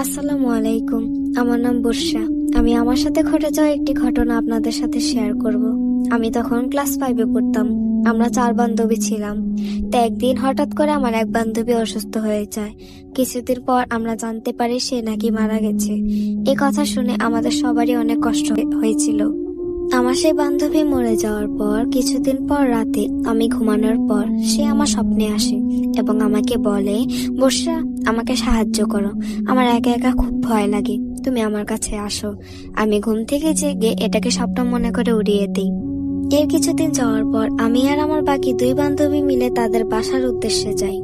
আসসালামু আলাইকুম। আমার নাম বর্ষা। আমি আমার সাথে ঘটে যাওয়া একটি ঘটনা আপনাদের সাথে শেয়ার করব। আমি তখন ক্লাস 5-এ পড়তাম। আমরা 4 বান্ধবী ছিলাম। তো একদিন হঠাৎ করে আমার এক বান্ধবী অসুস্থ হয়ে যায়। কিছুদিন পর আমরা জানতে পারি সে নাকি মারা গেছে। এ কথা শুনে আমাদের সবারই অনেক কষ্ট হয়েছিল। আমার সেই বান্ধবী মরে যাওয়ার পর কিছুদিন পর রাতে আমি ঘুমানোর পর সে আমার স্বপ্নে আসে এবং আমাকে বলে, বর্ষা, আমাকে সাহায্য করো, আমার একা একা খুব ভয় লাগে, তুমি আমার কাছে আসো। আমি ঘুম থেকে জেগে এটাকে স্বপ্ন মনে করে উড়িয়ে দিই। এর কিছুদিন যাওয়ার পর আমি আর আমার বাকি 2 বান্ধবী মিলে তাদের বাসার উদ্দেশ্যে যাই।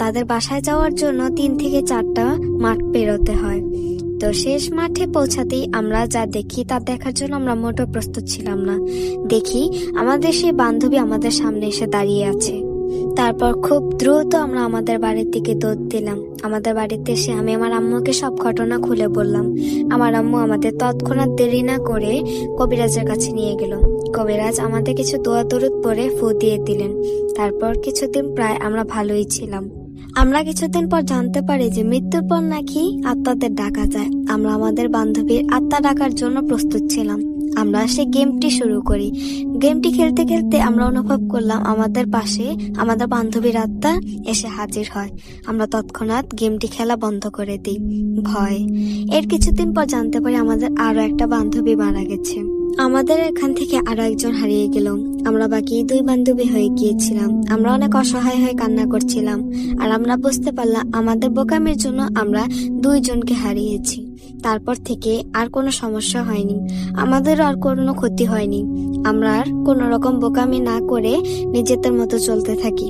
তাদের বাসায় যাওয়ার জন্য 3 থেকে 4টা মাঠ পেরোতে হয়। তো শেষ মাঠে পৌঁছাতেই আমরা যা দেখি তা দেখার জন্য আমরা মোটেও প্রস্তুত ছিলাম না। দেখি আমাদের সেই বান্ধবী আমাদের সামনে এসে দাঁড়িয়ে আছে। তারপর খুব দ্রুত আমরা আমাদের বাড়ির দিকে দৌড় দিলাম। আমাদের বাড়িতে এসে আমি আমার আম্মুকে সব ঘটনা খুলে বললাম। আমার আম্মু আমাদের তৎক্ষণাৎ দেরি না করে কবিরাজের কাছে নিয়ে গেল। কবিরাজ আমাদের কিছু দোয়া দরুদ পরে ফু দিয়ে দিলেন। তারপর কিছুদিন প্রায় আমরা ভালোই ছিলাম। আমরা কিছুদিন পর জানতে পারি যে মৃত্যুর পর নাকি আত্মাদের ডাকা যায়। আমরা আমাদের বান্ধবীর আত্মা ডাকার জন্য প্রস্তুত ছিলাম। আমরা সে গেমটি শুরু করি। গেমটি খেলতে খেলতে আমরা অনুভব করলাম আমাদের পাশে আমাদের বান্ধবীর আত্মা এসে হাজির হয়। আমরা তৎক্ষণাৎ গেমটি খেলা বন্ধ করে দিই ভয়। এর কিছুদিন পর জানতে পারি আমাদের আরো একটা বান্ধবী মারা গেছে। আমাদের এখান থেকে আরো একজন হারিয়ে গেল। আমরা বাকি 2 বান্ধবী হয়ে গিয়েছিলাম। আমরা অনেক অসহায় হয়ে কান্না করছিলাম। আর আমরা বুঝতে পারলাম আমাদের বোকামির জন্য আমরা 2 জনকে হারিয়েছি। তারপর থেকে আর কোনো সমস্যা হয়নি, আমাদের আর কোনো ক্ষতি হয়নি। আমরা আর কোনো রকম বোকামি না করে নিজেদের মতো চলতে থাকি।